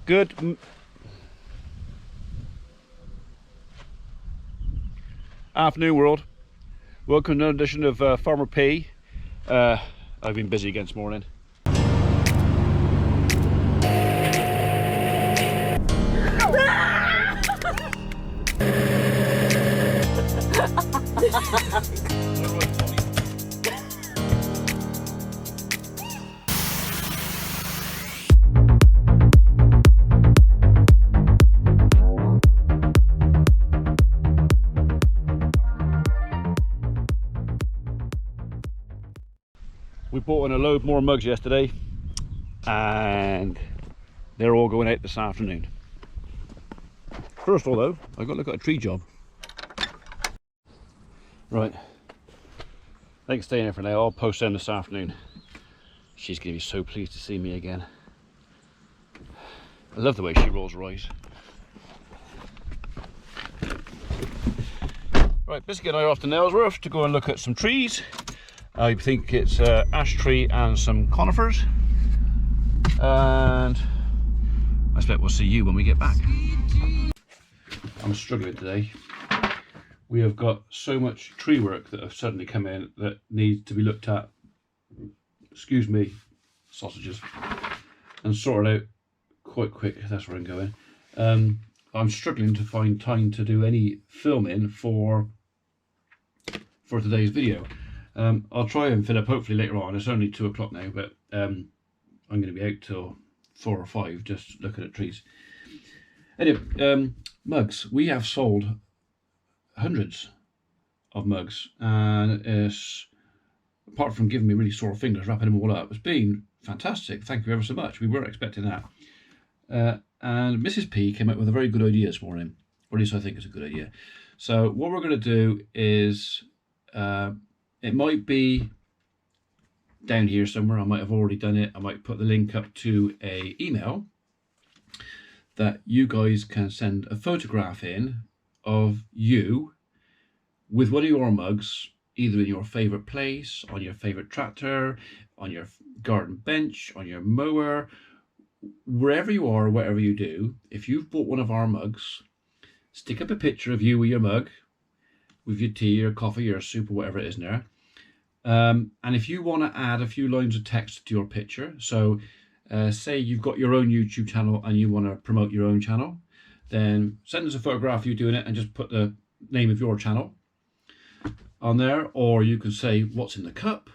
Good afternoon, world. Welcome to another edition of Farmer P. I've been busy again this morning. We bought in a load more mugs yesterday and they're all going out this afternoon. First of all though, I've got to look at a tree job. Right, they can stay in here for now. I'll post them this afternoon. She's going to be so pleased to see me again. I love the way she rolls her eyes. Right, Biscuit and I are off to Nailsworth to go and look at some trees. I think it's ash tree and some conifers, and I expect we'll see you when we get back. I'm struggling today. We have got so much tree work that have suddenly come in that needs to be looked at, excuse me, sausages, and sorted out quite quick. That's where I'm going. I'm struggling to find time to do any filming for today's video. I'll try and fill up hopefully later on. It's only 2 o'clock now, but I'm going to be out till 4 or 5 just looking at trees. Anyway, mugs. We have sold hundreds of mugs, and it's, apart from giving me really sore fingers wrapping them all up, it's been fantastic. Thank you ever so much. We weren't expecting that. And Mrs. P came up with a very good idea this morning, or at least I think it's a good idea. So what we're going to do is, it might be down here somewhere. I might have already done it. I might put the link up to a email that you guys can send a photograph in of you with one of your mugs, either in your favorite place, on your favorite tractor, on your garden bench, on your mower, wherever you are, whatever you do. If you've bought one of our mugs, stick up a picture of you with your mug, with your tea or coffee or soup or whatever it is in there. And if you want to add a few lines of text to your picture, so say you've got your own YouTube channel and you want to promote your own channel, then send us a photograph of you doing it and just put the name of your channel on there. Or you can say what's in the cup,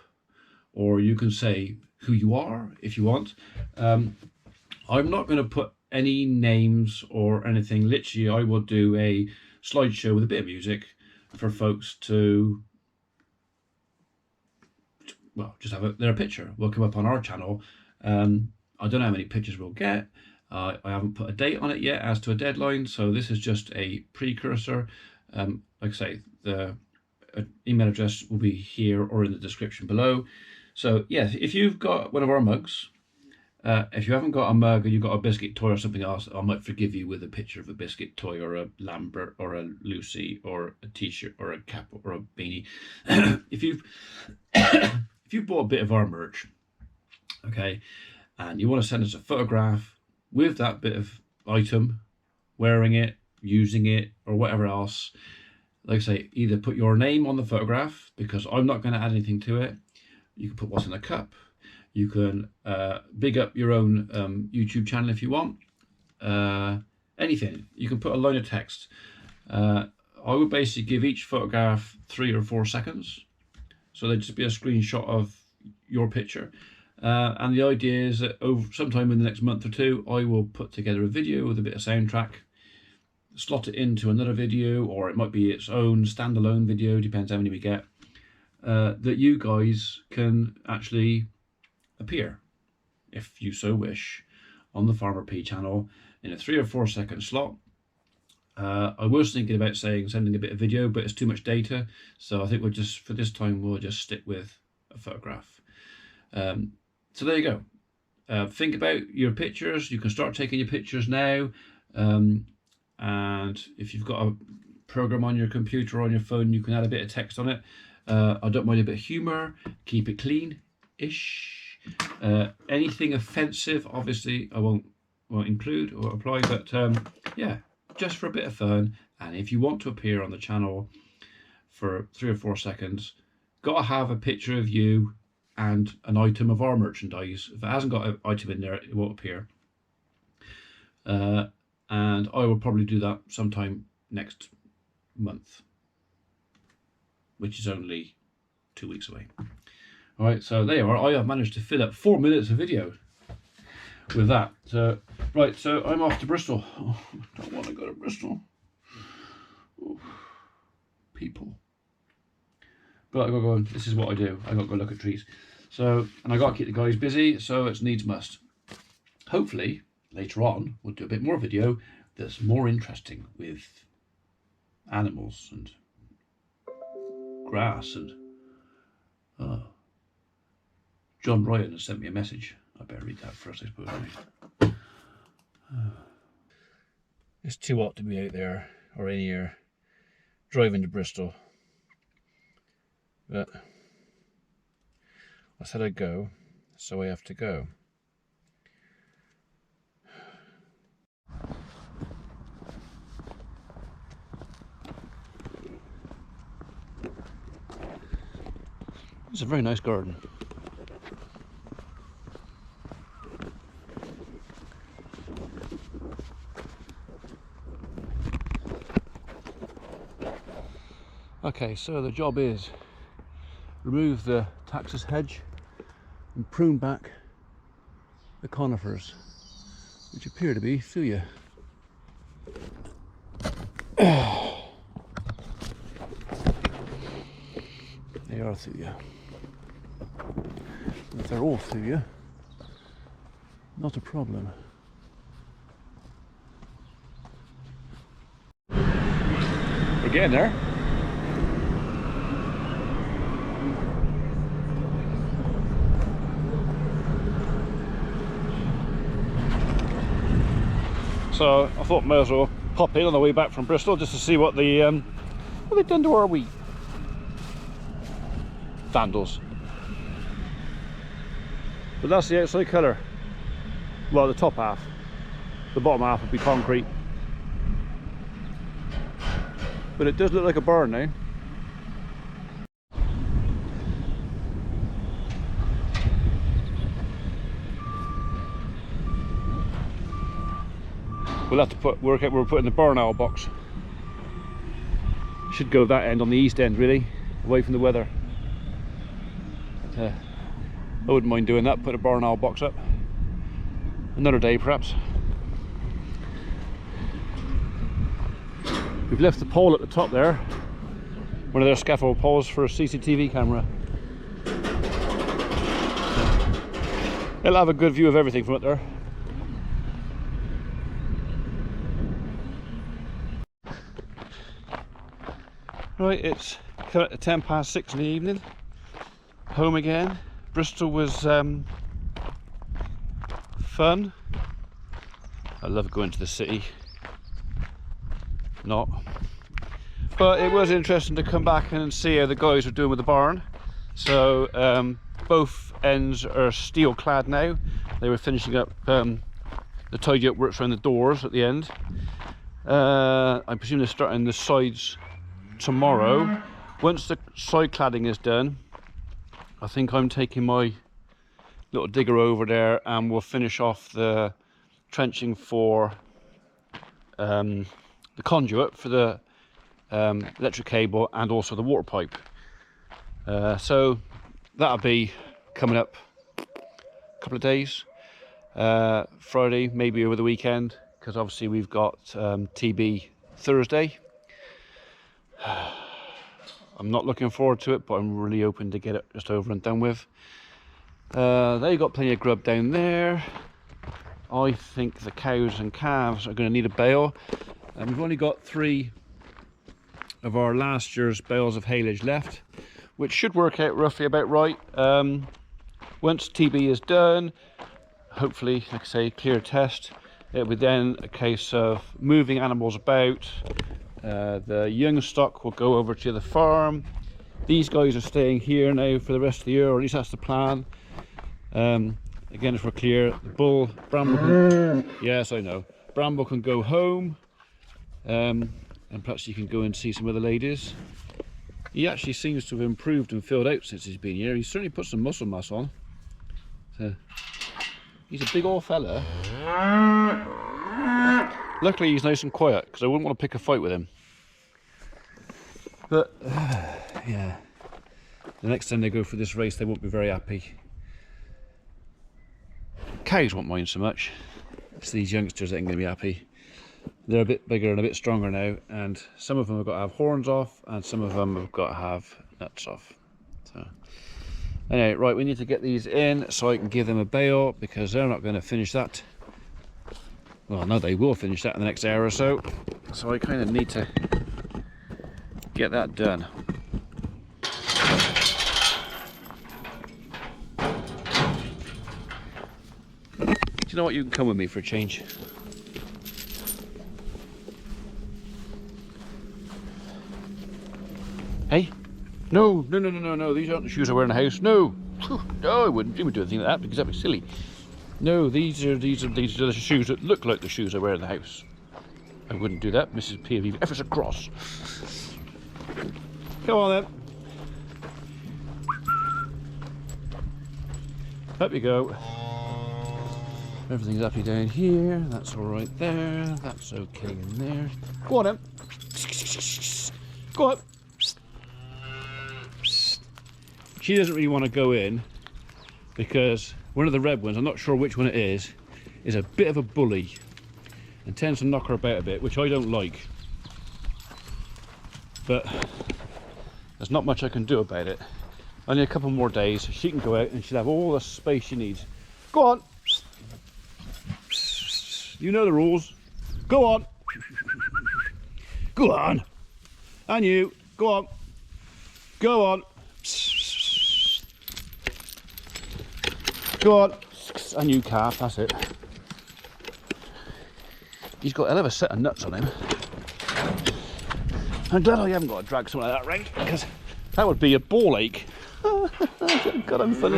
or you can say who you are if you want. I'm not going to put any names or anything. Literally, I will do a slideshow with a bit of music for folks to, well, just have their picture will come up on our channel. I don't know how many pictures we'll get. I haven't put a date on it yet as to a deadline, so this is just a precursor. Like I say, the email address will be here or in the description below. So yeah, if you've got one of our mugs, if you haven't got a mug and you've got a biscuit toy or something else, I might forgive you with a picture of a biscuit toy or a Lambert or a Lucy or a t-shirt or a cap or a beanie. If you've bought a bit of our merch, okay, and you want to send us a photograph with that bit of item, wearing it, using it, or whatever else, like I say, either put your name on the photograph, because I'm not going to add anything to it. You can put what's in the cup. You can big up your own YouTube channel if you want. Anything. You can put a line of text. I would basically give each photograph 3 or 4 seconds. So they'd just be a screenshot of your picture. And the idea is that sometime in the next month or 2, I will put together a video with a bit of soundtrack, slot it into another video, or it might be its own standalone video, depends how many we get, that you guys can actually appear, if you so wish, on the Farmer P channel in a 3 or 4 second slot. I was thinking about sending a bit of video, but it's too much data, so I think we'll just, for this time, we'll just stick with a photograph. So there you go. Think about your pictures. You can start taking your pictures now, and if you've got a program on your computer or on your phone, you can add a bit of text on it. I don't mind a bit of humour. Keep it clean-ish. Anything offensive, obviously, I won't or include or apply, but yeah, just for a bit of fun. And if you want to appear on the channel for 3 or 4 seconds, got to have a picture of you and an item of our merchandise. If it hasn't got an item in there, it won't appear. And I will probably do that sometime next month, which is only 2 weeks away. All right, so there you are. I have managed to fill up 4 minutes of video with that. So, right, so I'm off to Bristol. Oh, I don't want to go to Bristol. Oh, people. But I got to go. This is what I do. I got to go look at trees. So, and I got to keep the guys busy. So it's needs must. Hopefully later on we'll do a bit more video that's more interesting with animals and grass and John Ryan has sent me a message. I better read that first, I suppose. It's too hot to be out there or in here driving to Bristol. But I said I'd go, so I have to go. It's a very nice garden. Okay, so the job is remove the taxus hedge and prune back the conifers, which appear to be thuya. They are thuya. If they're all thuya, not a problem. We're getting there. So I thought may as well pop in on the way back from Bristol just to see what the what they've done to our wheat. Vandals. But that's the outside colour. Well, the top half. The bottom half would be concrete. But it does look like a barn now. We'll have to work out where we're putting the barn owl box. Should go that end on the east end, really, away from the weather. I wouldn't mind doing that, put a barn owl box up. Another day, perhaps. We've left the pole at the top there, one of their scaffold poles for a CCTV camera. It'll have a good view of everything from up there. Right, it's 6:10 in the evening. Home again. Bristol was fun. I love going to the city. Not. But it was interesting to come back and see how the guys were doing with the barn. So both ends are steel clad now. They were finishing up the tidy up works around the doors at the end. I presume they're starting the sides tomorrow. Once the side cladding is done, I think I'm taking my little digger over there and we'll finish off the trenching for the conduit for the electric cable and also the water pipe. So that'll be coming up a couple of days, Friday, maybe over the weekend, because obviously we've got TB Thursday. I'm not looking forward to it, but I'm really hoping to get it just over and done with. They've got plenty of grub down there. I think the cows and calves are going to need a bale, and we've only got 3 of our last year's bales of haylage left, which should work out roughly about right. Once TB is done, hopefully, like I say, clear test, it'll be then a case of moving animals about. The young stock will go over to the farm. These guys are staying here now for the rest of the year, or at least that's the plan. Again, if we're clear, the bull, Bramble can, yes, I know. Bramble can go home, and perhaps you can go and see some other ladies. He actually seems to have improved and filled out since he's been here. He's certainly put some muscle mass on. So, he's a big old fella. Luckily he's nice and quiet, because I wouldn't want to pick a fight with him. But, yeah. The next time they go for this race, they won't be very happy. Cows won't mind so much. It's these youngsters that ain't going to be happy. They're a bit bigger and a bit stronger now, and some of them have got to have horns off, and some of them have got to have nuts off. So, anyway, right, we need to get these in so I can give them a bail, because they're not going to finish that. Well, no, they will finish that in the next hour or so. So I kind of need to get that done. Do you know what? You can come with me for a change. Hey? No, no, no, no, no, no. These aren't the shoes I wear in the house. No. No, I wouldn't do anything like that, because that'd be silly. No, these are the shoes that look like the shoes I wear in the house. I wouldn't do that, Mrs. P. If ever so cross. Come on then. Up you go. Everything's happy down here. That's all right there. That's okay in there. Go on then. Go on. She doesn't really want to go in because one of the red ones, I'm not sure which one it is a bit of a bully and tends to knock her about a bit, which I don't like. But there's not much I can do about it. Only a couple more days, she can go out and she'll have all the space she needs. Go on. You know the rules. Go on. Go on. And you. Go on. Go on. Go on. And you, calf. That's it. He's got a hell of a set of nuts on him. I'm glad I haven't got to drag something like that round, because that would be a ball ache. God, I'm funny.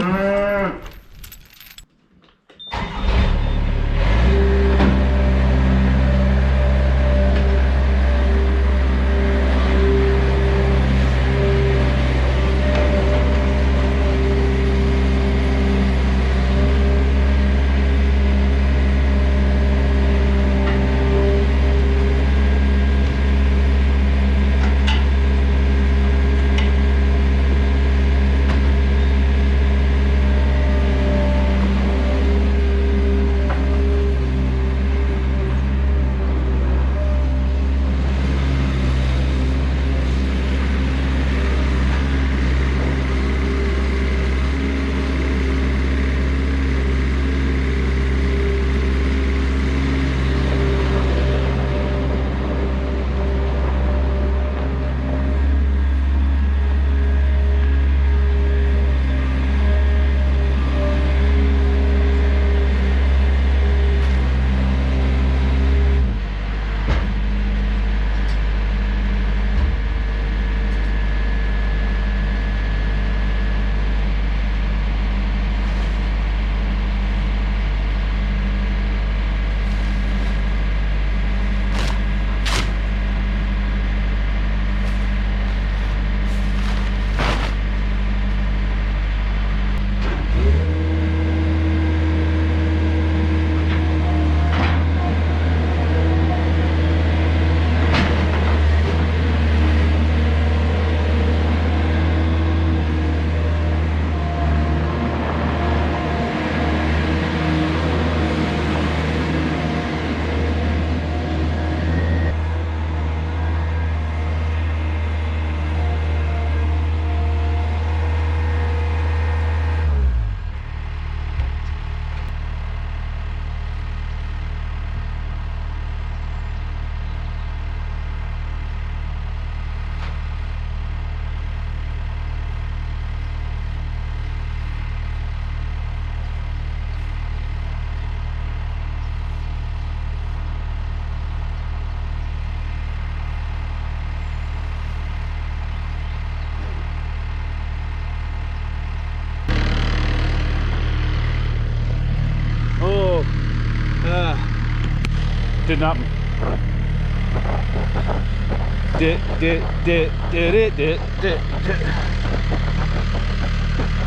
Didn't happen.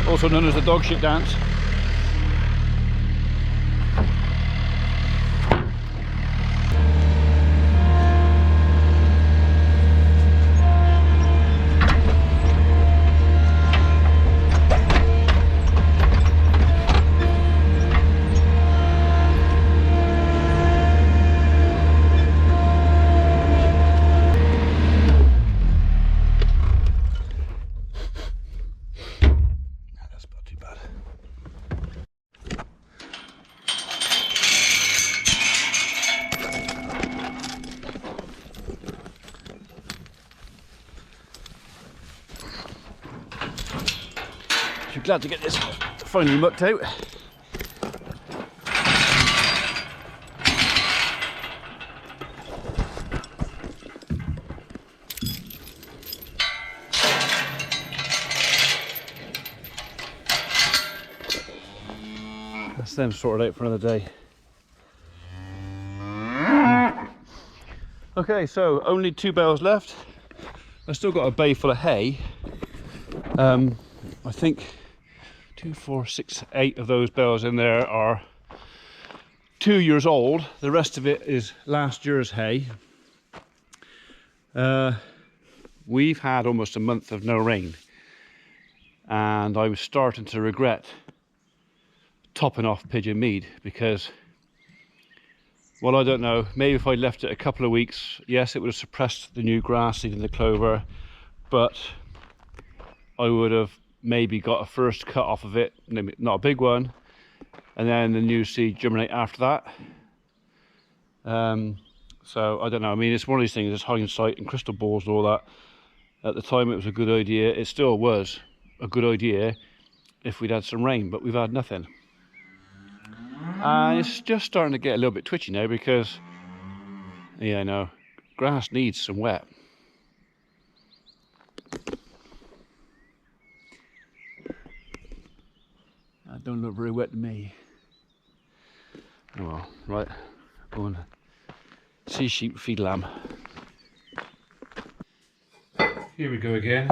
Also known as the dog shit dance. Glad to get this finally mucked out. That's them sorted out for another day. Okay, so only 2 bales left. I've still got a bay full of hay. I think 2, 4, 6, 8 of those bales in there are 2 years old. The rest of it is last year's hay. We've had almost a month of no rain, and I was starting to regret topping off Pigeon Mead because, well, I don't know, maybe if I left it a couple of weeks, yes, it would have suppressed the new grass seed and the clover, but I would have maybe got a first cut off of it, not a big one, and then the new seed germinate after that. So I don't know, I mean, it's one of these things, it's hindsight and crystal balls and all that. At the time it was a good idea, it still was a good idea if we'd had some rain, but we've had nothing. And it's just starting to get a little bit twitchy now because, yeah, I know, grass needs some wet. That don't look very wet to me. Oh well, right, go and see sheep, feed lamb. Here we go again.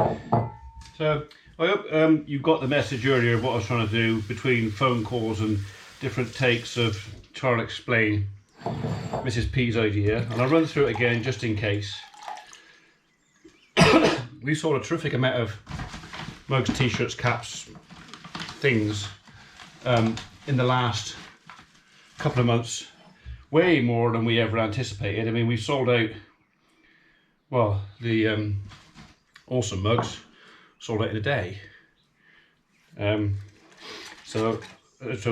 So I hope you got the message earlier of what I was trying to do between phone calls and different takes of trying to explain Mrs. P's idea, and I'll run through it again just in case. We sold a terrific amount of mugs, t-shirts, caps, things in the last couple of months, way more than we ever anticipated. I mean, we sold out, well, the awesome mugs sold out in a day. So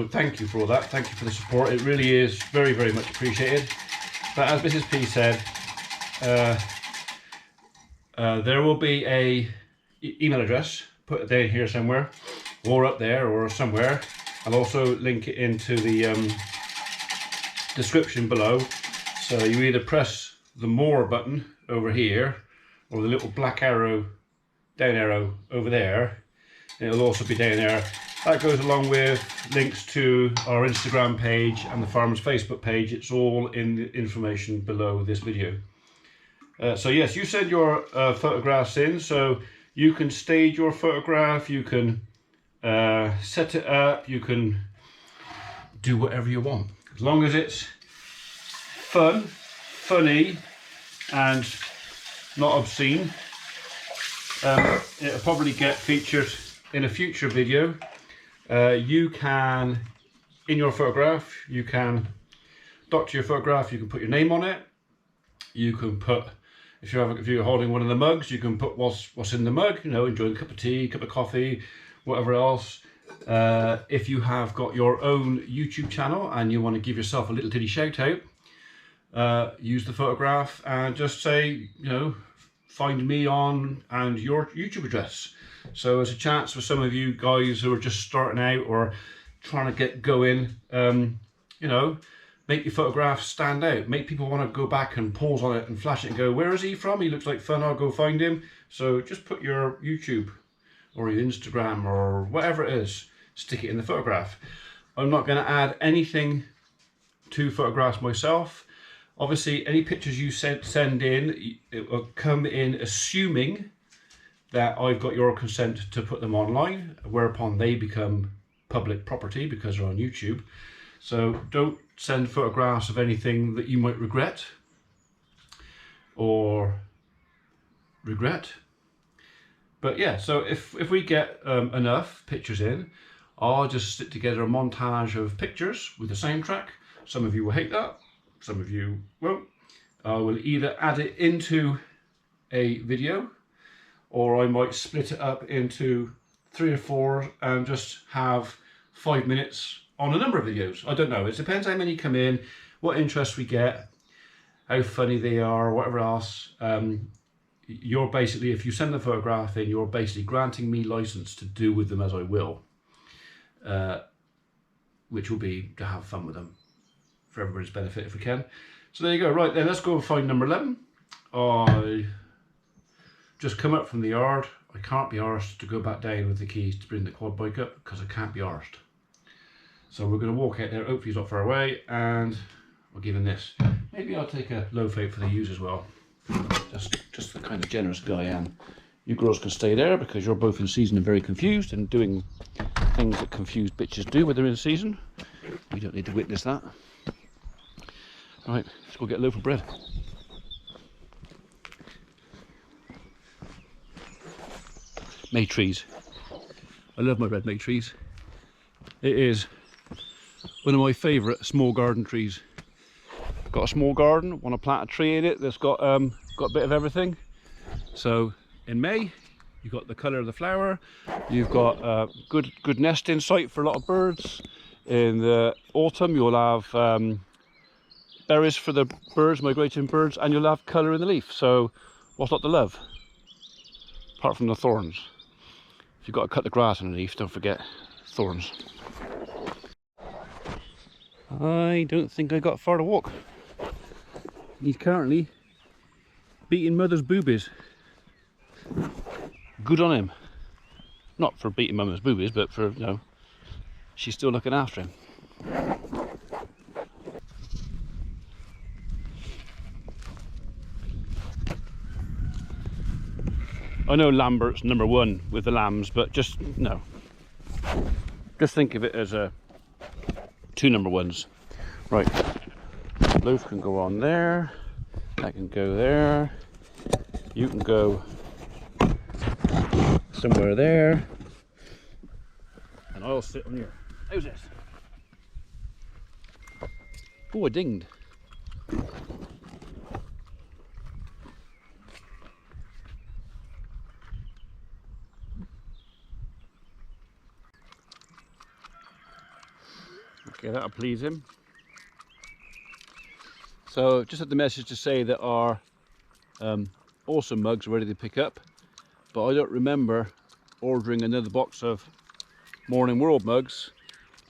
thank you for all that, thank you for the support, it really is very, very much appreciated. But as Mrs. P said, there will be a email address, put it down here somewhere, or up there, or somewhere. I'll also link it into the description below. So you either press the more button over here, or the little black arrow, down arrow over there, and it'll also be down there. That goes along with links to our Instagram page and the farmers Facebook page. It's all in the information below this video. So yes, you send your photographs in, so you can stage your photograph, you can set it up, you can do whatever you want, as long as it's fun, funny, and not obscene. It'll probably get featured in a future video. You can, in your photograph, you can doctor your photograph, you can put your name on it, you can put, if you're holding one of the mugs, you can put what's in the mug, you know, enjoying a cup of tea, cup of coffee, whatever else. If you have got your own YouTube channel and you want to give yourself a little titty shout out, use the photograph and just say, you know, find me on and your YouTube address. So there's a chance for some of you guys who are just starting out or trying to get going, you know, make your photographs stand out, make people want to go back and pause on it and flash it and go, where is he from? He looks like fun, I'll go find him. So just put your YouTube or your Instagram or whatever it is, stick it in the photograph. I'm not going to add anything to photographs myself. Obviously, any pictures you send in, it will come in assuming that I've got your consent to put them online, whereupon they become public property because they're on YouTube. So don't send photographs of anything that you might regret or regret. But yeah, so if we get enough pictures in, I'll just stick together a montage of pictures with the soundtrack. Some of you will hate that, some of you won't. I will either add it into a video, or I might split it up into 3 or 4 and just have 5 minutes on a number of videos. I don't know, it depends how many come in, what interest we get, how funny they are, whatever else. You're basically, if you send the photograph in, you're basically granting me license to do with them as I will, which will be to have fun with them for everybody's benefit if we can. So there you go. Right then, let's go and find number 11. I just come up from the yard. I can't be arsed to go back down with the keys to bring the quad bike up because I can't be arsed. So we're going to walk out there. Hopefully he's not far away, and I'll give him this. Maybe I'll take a low fate for the use as well. Just the kind of generous guy I am. You girls can stay there because you're both in season and very confused and doing things that confused bitches do when they're in season. We don't need to witness that. Right, let's go get a loaf of bread. May trees. I love my red May trees. It is one of my favourite small garden trees. Got a small garden, want to plant a tree in it that's got a bit of everything. So in May, you've got the colour of the flower, you've got a good nesting site for a lot of birds. In the autumn, you'll have berries for the birds, migrating birds, and you'll have colour in the leaf. So what's not to love? Apart from the thorns. If you've got to cut the grass underneath, don't forget thorns. I don't think I got far to walk. He's currently beating mother's boobies. Good on him. Not for beating mother's boobies, but for, you know, she's still looking after him. I know Lambert's number 1 with the lambs, but just no. Just think of it as 2 number 1s. Right. Loaf can go on there. That can go there. You can go somewhere there. And I'll sit on here. How's this? Oh, I dinged. Okay, that'll please him. So just had the message to say that our awesome mugs are ready to pick up, but I don't remember ordering another box of Morning World mugs,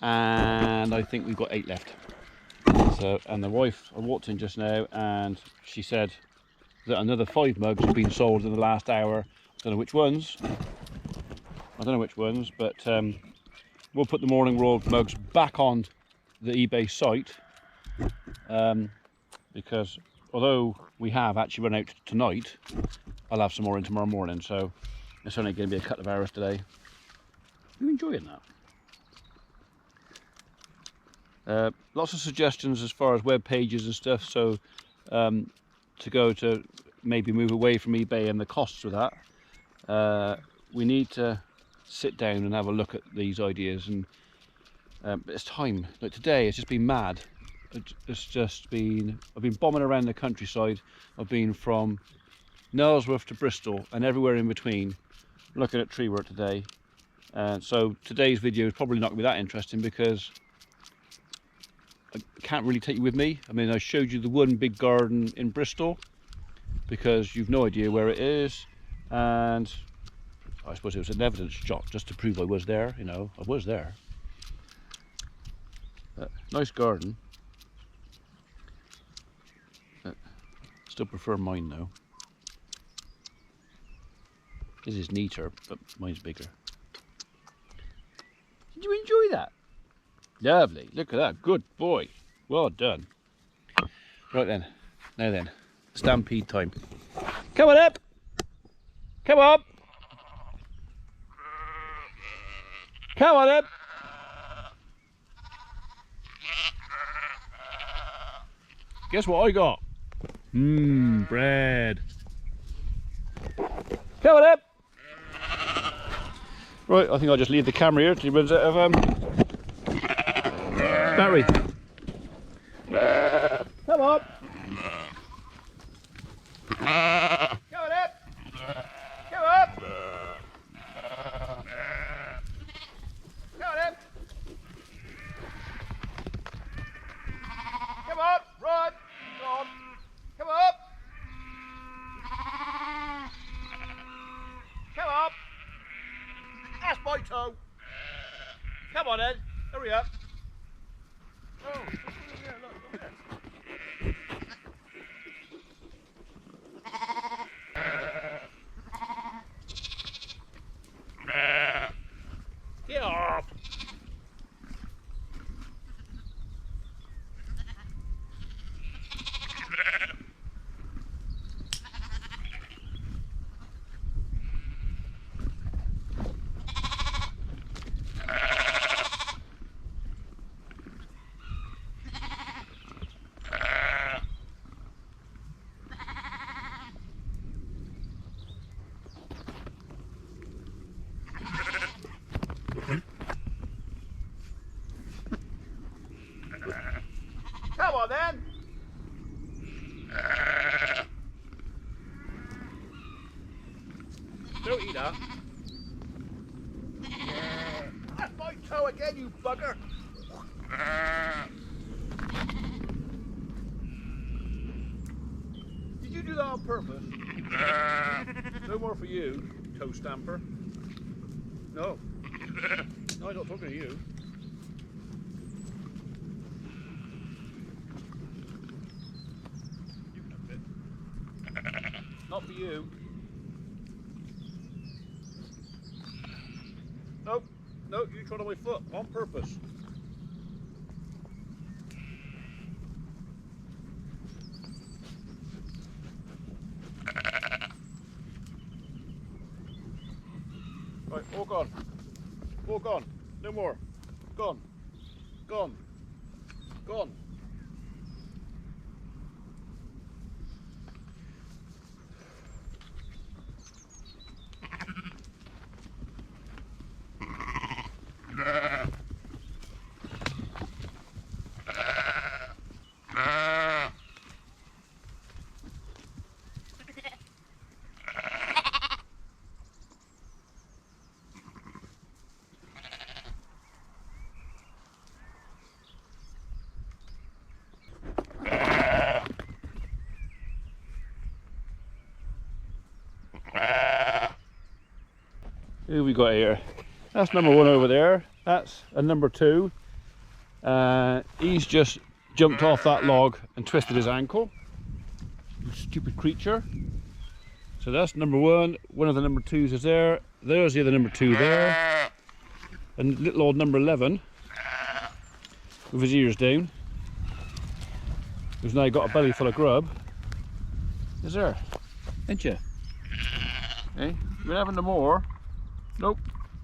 and I think we've got 8 left. So, and the wife, I walked in just now and she said that another 5 mugs have been sold in the last hour. I don't know which ones. But we'll put the Morning World mugs back on the eBay site, because although we have actually run out tonight, I'll have some more in tomorrow morning, so it's only going to be a couple of hours today. Are you enjoying that? Lots of suggestions as far as web pages and stuff, so to go to maybe move away from eBay and the costs of that. We need to sit down and have a look at these ideas, and it's time. Like today, it's just been mad. It's just been, I've been bombing around the countryside. I've been from Nailsworth to Bristol and everywhere in between, looking at tree work today. And so today's video is probably not going to be that interesting because I can't really take you with me. I mean, I showed you the one big garden in Bristol because you've no idea where it is, and I suppose it was an evidence shot just to prove I was there. You know, I was there. Nice garden. Still prefer mine though. This is neater, but mine's bigger. Did you enjoy that? Lovely. Look at that. Good boy. Well done. Right then, now then, stampede time. Come on up! Come on! Come on up! Guess what I got? Bread. Come on up! Right, I think I'll just leave the camera here till he runs out of battery. Come on! Come on up! Come up! Come on up! Come on! Run! Come on! Come up! Come up! That's my toe! Come on then! Hurry up! Oh, yeah, look there. Get off! Come on then! Don't eat that. That's my toe again, you bugger! Did you do that on purpose? No more for you, toe stamper. No. No, I'm not talking to you. You can have it. Not for you. Nope. No, you trod on my foot on purpose. Right, all gone. All gone. No more. Gone. Gone. Gone. Who we got here? That's number one over there. That's a number two. He's just jumped off that log and twisted his ankle. Stupid creature. So that's number one. One of the number twos is there. There's the other number two there. And little old number 11 with his ears down, who's now got a belly full of grub. Is there? Ain't you? Hey, you been having no more? Nope,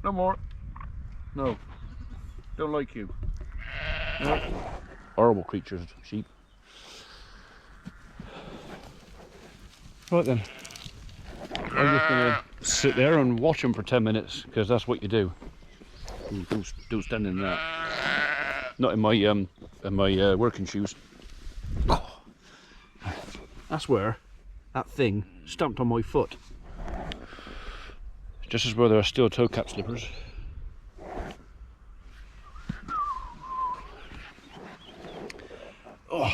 no more. No, don't like you. No. Horrible creatures, sheep. Right then, I'm just gonna sit there and watch them for 10 minutes because that's what you do. Don't stand in that. Not in my working shoes. Oh. That's where that thing stamped on my foot. Just as where there are steel toe cap slippers. Oh,